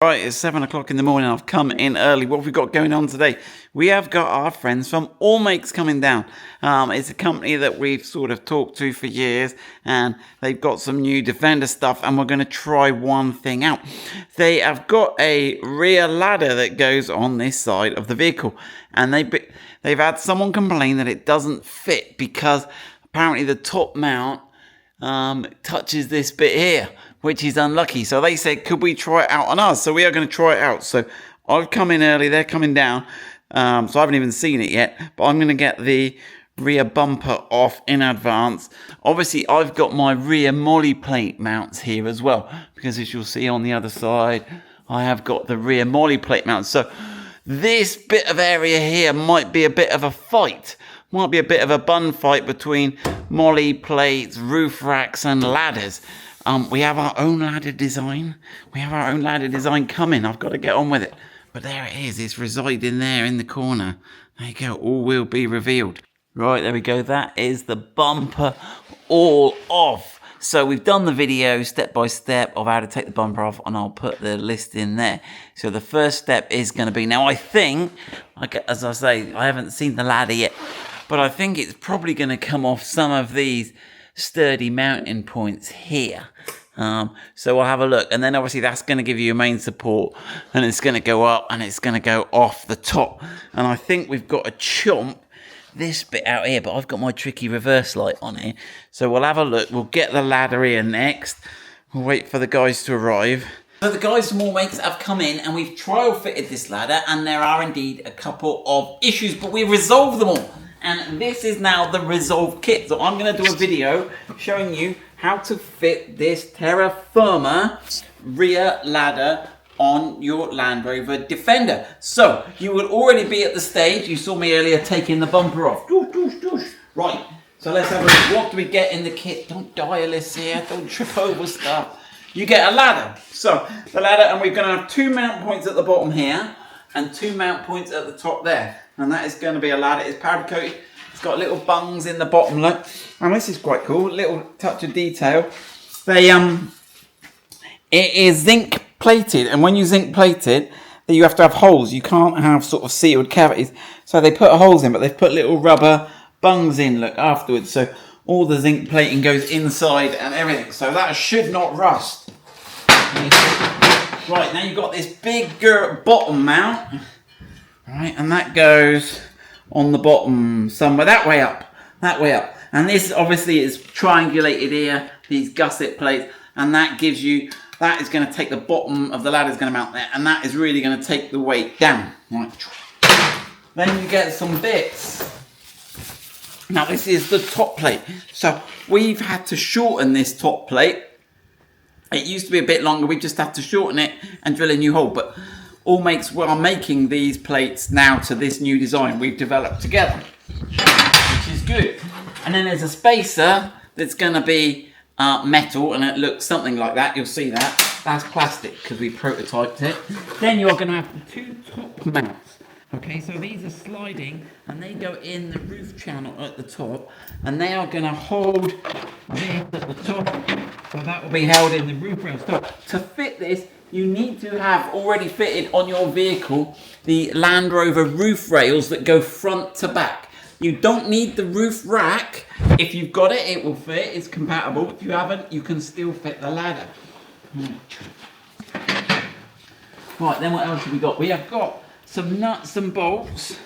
Right, it's 7 o'clock in the morning. I've come in early. What have we got going on today? We have got our friends from All Makes coming down. It's a company that we've sort of talked to for years, and they've got some new Defender stuff, and we're going to try one thing out. They have got a rear ladder that goes on this side of the vehicle, and they've had someone complain that it doesn't fit because apparently the top mount touches this bit here, which is unlucky. So they said, could we try it out on us? So we are going to try it out. So I've come in early, they're coming down. So I haven't even seen it yet, but I'm going to get the rear bumper off in advance. Obviously, I've got my rear molly plate mounts here as well, because as you'll see on the other side, I have got the rear molly plate mounts. So this bit of area here might be a bit of a fight. Might be a bit of a bun fight between molly plates, roof racks and ladders. We have our own ladder design. We have our own ladder design coming. I've got to get on with it. But there it is. It's residing there in the corner. There you go. All will be revealed. Right, there we go. That is the bumper all off. So we've done the video step by step of how to take the bumper off, and I'll put the list in there. So the first step is going to be, now I think, as I say, I haven't seen the ladder yet, but I think it's probably going to come off some of these sturdy mounting points here. So we'll have a look, and then obviously that's going to give you a main support, and it's going to go up and it's going to go off the top. And I think we've got to chomp this bit out here, but I've got my tricky reverse light on here. So we'll have a look. We'll get the ladder here next. We'll wait for the guys to arrive. So the guys from All Makes have come in and we've trial fitted this ladder, and there are indeed a couple of issues, but we've resolved them all. And this is now the resolved kit. So I'm going to do a video showing you how to fit this Terrafirma rear ladder on your Land Rover Defender. So you will already be at the stage. You saw me earlier taking the bumper off. Doosh, doosh, doosh. Right. So let's have a look. What do we get in the kit? Don't die, Alicia. Don't trip over stuff. You get a ladder. So the ladder, and we're going to have 2 mount points at the bottom here and 2 mount points at the top there. And that is going to be a ladder. It's powder coated. It's got little bungs in the bottom, look. And this is quite cool. Little touch of detail. It is zinc plated, and when you zinc plate it, you have to have holes. You can't have sort of sealed cavities. So they put holes in, but they've put little rubber bungs in, look, afterwards. So all the zinc plating goes inside and everything. So that should not rust. Right, now you've got this bigger bottom mount. Right, and that goes on the bottom somewhere, that way up. And this obviously is triangulated here, these gusset plates, and that gives you, that is going to take the bottom of the ladder, is going to mount there, and that is really going to take the weight down. Right. Then you get some bits. Now this is the top plate. So we've had to shorten this top plate. It used to be a bit longer, we've just had to shorten it and drill a new hole, but All Makes are making these plates now to this new design we've developed together, which is good. And then there's a spacer that's going to be metal, and it looks something like that. You'll see that. That's plastic because we prototyped it. Then you're going to have the 2 top mounts. Okay, so these are sliding and they go in the roof channel at the top, and they are going to hold this at the top. So that will be held in the roof rail. So to fit this, you need to have already fitted on your vehicle the Land Rover roof rails that go front to back. You don't need the roof rack. If you've got it, it will fit. It's compatible. If you haven't, you can still fit the ladder. Right, then what else have we got? We have got some nuts and bolts.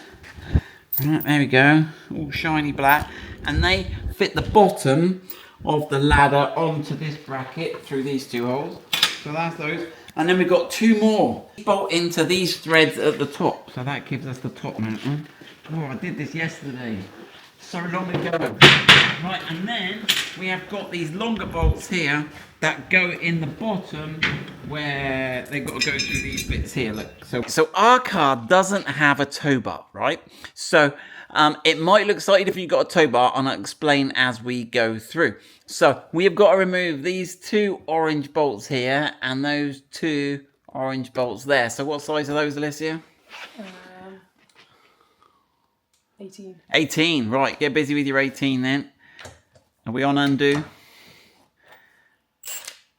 Right, there we go. All shiny black. And they fit the bottom of the ladder onto this bracket through these 2 holes. So that's those. And then we've got 2 more. Bolt into these threads at the top. So that gives us the top mount. Oh, I did this yesterday. So long ago. Right, and then we have got these longer bolts here that go in the bottom where they've got to go through these bits here. Look. So our car doesn't have a tow bar, right? So it might look slightly different if you've got a tow bar, and I'll explain as we go through. So we have got to remove these 2 orange bolts here and those 2 orange bolts there. So what size are those, Alicia? 18. 18, right. Get busy with your 18 then. Are we on undo?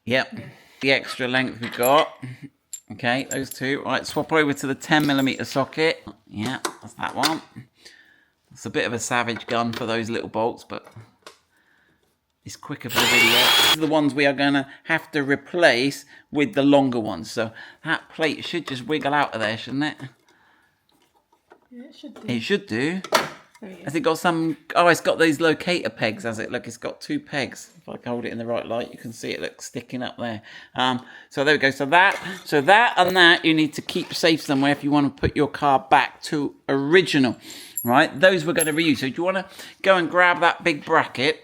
Yep. The extra length we've got. Okay, those two. Right, swap over to the 10mm socket. Yeah, that's that one. It's a bit of a savage gun for those little bolts, but it's quicker for the video. These are the ones we are going to have to replace with the longer ones. So that plate should just wiggle out of there, shouldn't it? Yeah, it should do. It should do. There we go. Has it got some... Oh, it's got these locator pegs, has it? Look, it's got 2 pegs. If I can hold it in the right light, you can see it looks sticking up there. So there we go. So that and that you need to keep safe somewhere if you want to put your car back to original. Right? Those we're going to reuse. So do you want to go and grab that big bracket?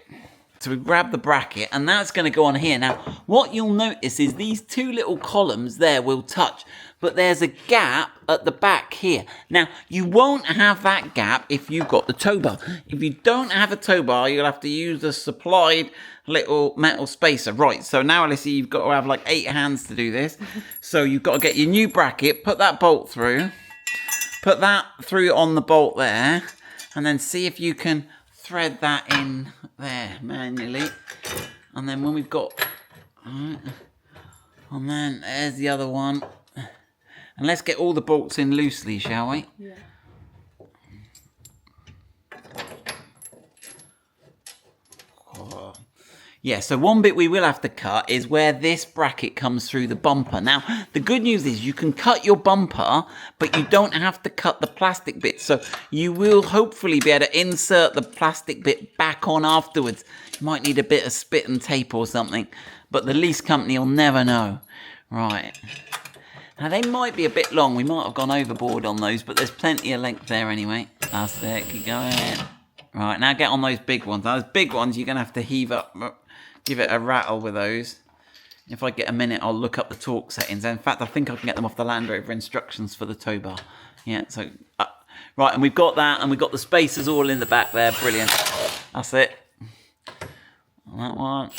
So we grab the bracket, and that's going to go on here. Now, what you'll notice is these 2 little columns there will touch, but there's a gap at the back here. Now, you won't have that gap if you've got the tow bar. If you don't have a tow bar, you'll have to use the supplied little metal spacer. Right, so now, Alyssa, you've got to have like 8 hands to do this. So you've got to get your new bracket, put that bolt through, put that through on the bolt there, and then see if you can thread that in there manually. And then when we've got... Alright, and then there's the other one. And let's get all the bolts in loosely, shall we? Yeah. Yeah, so one bit we will have to cut is where this bracket comes through the bumper. Now, the good news is you can cut your bumper, but you don't have to cut the plastic bit. So you will hopefully be able to insert the plastic bit back on afterwards. You might need a bit of spit and tape or something, but the lease company will never know. Right. Now, they might be a bit long. We might have gone overboard on those, but there's plenty of length there anyway. That's it. Keep going. Right, now get on those big ones. Now, those big ones, you're going to have to heave up, give it a rattle with those. If I get a minute, I'll look up the torque settings. In fact, I think I can get them off the Land Rover instructions for the tow bar. Yeah, so, right, and we've got that, and we've got the spacers all in the back there. Brilliant. That's it. That one.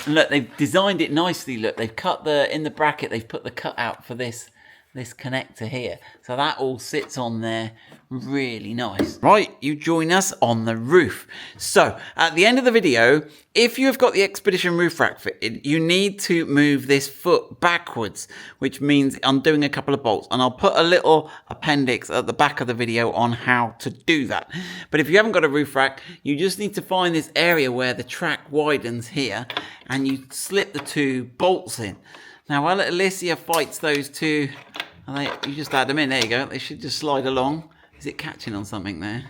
And look, they've designed it nicely. Look, they've cut in the bracket, they've put the cutout for this connector here. So that all sits on there really nice. Right, you join us on the roof. So at the end of the video, if you've got the Expedition roof rack fitted, you need to move this foot backwards, which means undoing a couple of bolts. And I'll put a little appendix at the back of the video on how to do that. But if you haven't got a roof rack, you just need to find this area where the track widens here, and you slip the 2 bolts in. Now, while Alicia fights those 2, you just add them in. There you go. They should just slide along. Is it catching on something there?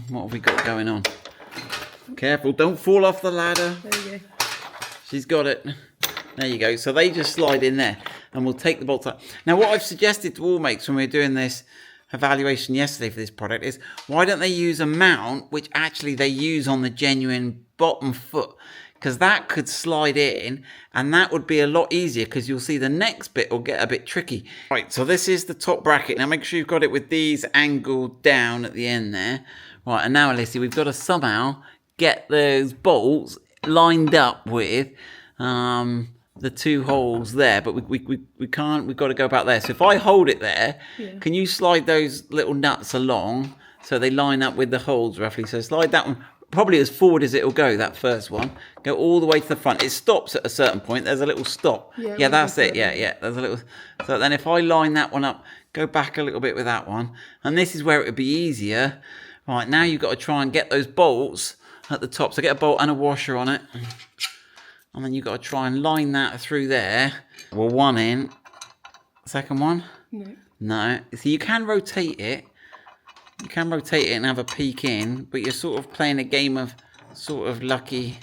What have we got going on? Careful, don't fall off the ladder. There you go. She's got it. There you go. So they just slide in there, and we'll take the bolts out. Now, what I've suggested to all mates when we were doing this evaluation yesterday for this product is, why don't they use a mount which actually they use on the genuine bottom foot? Because that could slide in, and that would be a lot easier, because you'll see the next bit will get a bit tricky. Right, so this is the top bracket. Now make sure you've got it with these angled down at the end there. Right, and now, Alicia, we've got to somehow get those bolts lined up with the 2 holes there, but we can't. We've got to go about there. So if I hold it there, can you slide those little nuts along so they line up with the holes roughly? So slide that one probably as forward as it'll go, that first one. Go all the way to the front. It stops at a certain point. There's a little stop. Yeah, that's it. Yeah. There's a little. So then if I line that one up, go back a little bit with that one. And this is where it would be easier. Right, now you've got to try and get those bolts at the top. So get a bolt and a washer on it. And then you've got to try and line that through there. Well, one in. Second one? No. So you can rotate it. You can rotate it and have a peek in, but you're sort of playing a game of sort of lucky.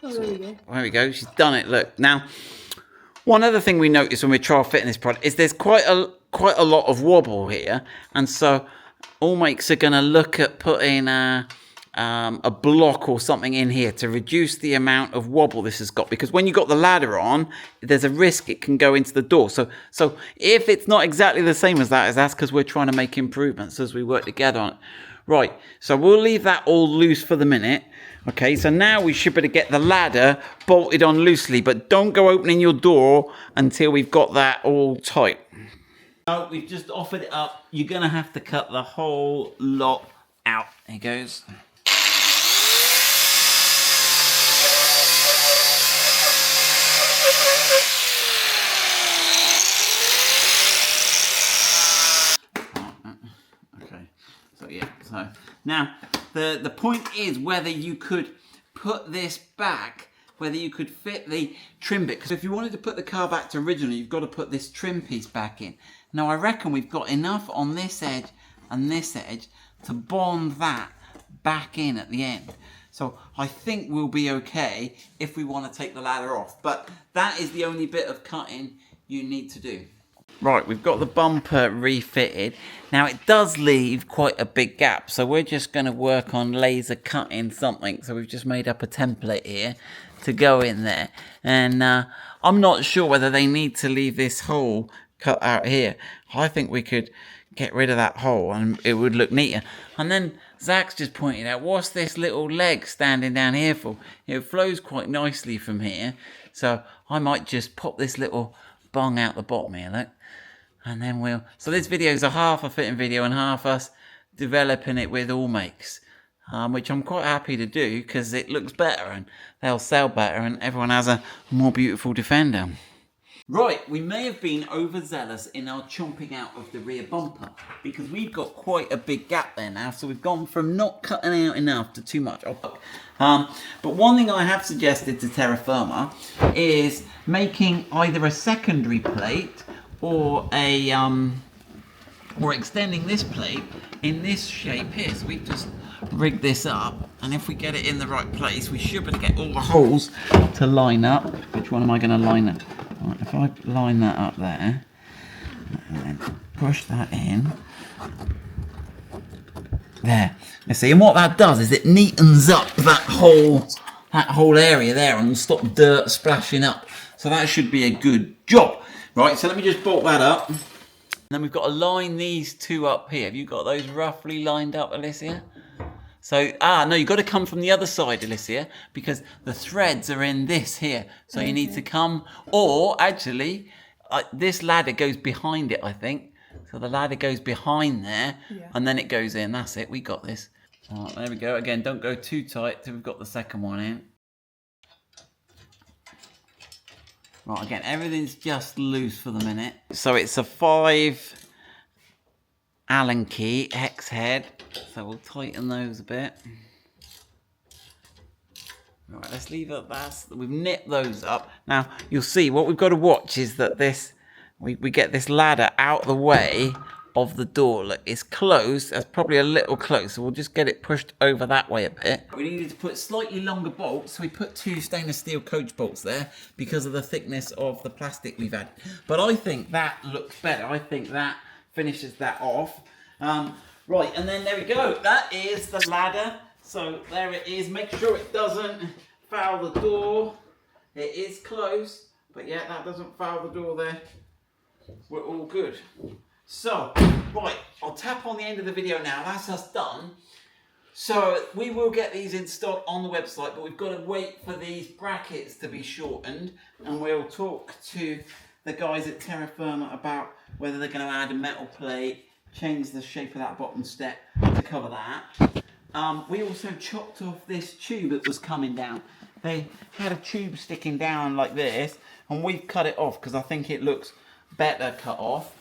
Oh, there we go. There we go. She's done it. Look. Now, one other thing we noticed when we trial fitting this product is there's quite a lot of wobble here, and so all makes are going to look at putting a block or something in here to reduce the amount of wobble this has got, because when you got the ladder on, there's a risk it can go into the door. So if it's not exactly the same as that, that's because we're trying to make improvements as we work together on it. Right, so we'll leave that all loose for the minute. Okay, so now we should be able to get the ladder bolted on loosely, but don't go opening your door until we've got that all tight. So we've just offered it up. You're going to have to cut the whole lot out. There it goes. Now, the point is whether you could put this back, whether you could fit the trim bit. Because if you wanted to put the car back to original, you've got to put this trim piece back in. Now, I reckon we've got enough on this edge and this edge to bond that back in at the end. So I think we'll be okay if we want to take the ladder off. But that is the only bit of cutting you need to do. Right, we've got the bumper refitted. Now it does leave quite a big gap, so we're just going to work on laser cutting something. So we've just made up a template here to go in there. And I'm not sure whether they need to leave this hole cut out here. I think we could get rid of that hole and it would look neater. And then Zach's just pointed out, what's this little leg standing down here for? It flows quite nicely from here. So I might just pop this little bung out the bottom here, look. And then so this video is a half a fitting video and half us developing it with all makes. Which I'm quite happy to do because it looks better and they'll sell better and everyone has a more beautiful Defender. Right, we may have been overzealous in our chomping out of the rear bumper because we've got quite a big gap there now. So we've gone from not cutting out enough to too much. But one thing I have suggested to Terrafirma is making either a secondary plate or or extending this plate in this shape here. So we've just rigged this up, and if we get it in the right place, we should be able to get all the holes to line up. Which one am I going to line up? Right, if I line that up there, and then push that in, there. You see, and what that does is it neatens up that whole area there, and will stop dirt splashing up. So that should be a good job. Right, so let me just bolt that up. And then we've got to line these two up here. Have you got those roughly lined up, Alicia? So, no, you've got to come from the other side, Alicia, because the threads are in this here. So you need to come, or actually, this ladder goes behind it, I think. So the ladder goes behind there, and then it goes in. That's it, we got this. Right, there we go. Again, don't go too tight till we've got the second one in. Right, again, everything's just loose for the minute. So it's a 5 Allen key hex head. So we'll tighten those a bit. Right, let's leave it. We've nipped those up. Now you'll see what we've got to watch is that we get this ladder out the way of the door. Look, it's closed. That's probably a little close, so we'll just get it pushed over that way a bit. We needed to put slightly longer bolts, so we put 2 stainless steel coach bolts there because of the thickness of the plastic we've had. But I think that looks better. I think that finishes that off. Right, and then there we go. That is the ladder. So there it is. Make sure it doesn't foul the door. It is close, but yeah, that doesn't foul the door there. We're all good. So, right, I'll tap on the end of the video now. That's us done. So we will get these in stock on the website, but we've got to wait for these brackets to be shortened, and we'll talk to the guys at Terrafirma about whether they're going to add a metal plate, change the shape of that bottom step to cover that. We also chopped off this tube that was coming down. They had a tube sticking down like this, and we've cut it off because I think it looks better cut off.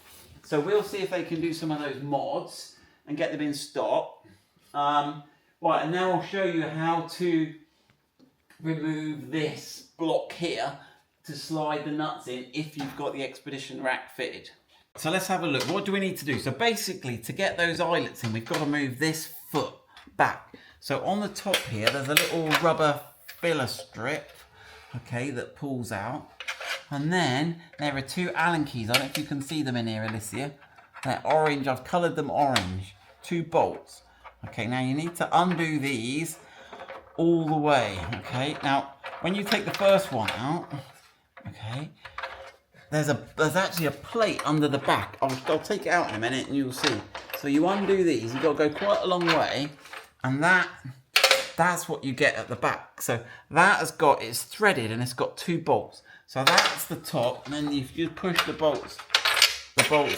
So we'll see if they can do some of those mods and get them in stock. Right, and now I'll show you how to remove this block here to slide the nuts in if you've got the Expedition rack fitted. So let's have a look. What do we need to do? So basically, to get those eyelets in, we've got to move this foot back. So on the top here, there's a little rubber filler strip, okay, that pulls out. And then there are 2 Allen keys. I don't know if you can see them in here, Alicia. They're orange. I've coloured them orange. 2 bolts. Okay, now you need to undo these all the way. Okay, now when you take the first one out, okay, there's actually a plate under the back. I'll take it out in a minute and you'll see. So you undo these. You've got to go quite a long way, and that's what you get at the back. So that it's threaded and it's got 2 bolts. So that's the top, and then if you push the bolts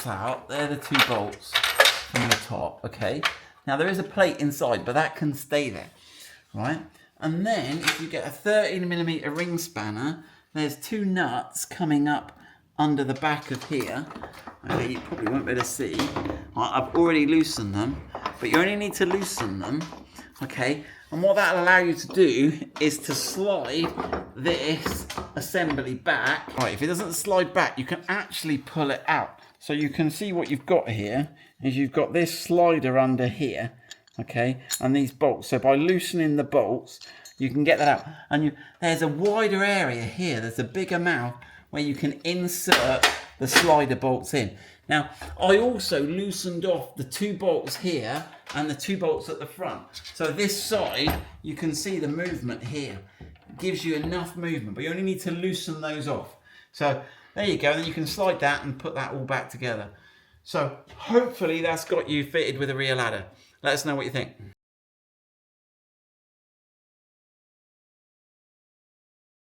out, they're the 2 bolts from the top, okay? Now there is a plate inside, but that can stay there, right? And then if you get a 13mm ring spanner, there's 2 nuts coming up under the back of here. Okay, you probably won't be able to see. I've already loosened them. but you only need to loosen them, okay? And what that'll allow you to do is to slide this assembly back. Right, if it doesn't slide back, you can actually pull it out. So you can see what you've got here is you've got this slider under here, okay? And these bolts. So by loosening the bolts, you can get that out. And there's a wider area here. There's a bigger mouth where you can insert the slider bolts in. Now, I also loosened off the 2 bolts here and the 2 bolts at the front. So this side, you can see the movement here. It gives you enough movement, but you only need to loosen those off. So there you go, then you can slide that and put that all back together. So hopefully that's got you fitted with a rear ladder. Let us know what you think.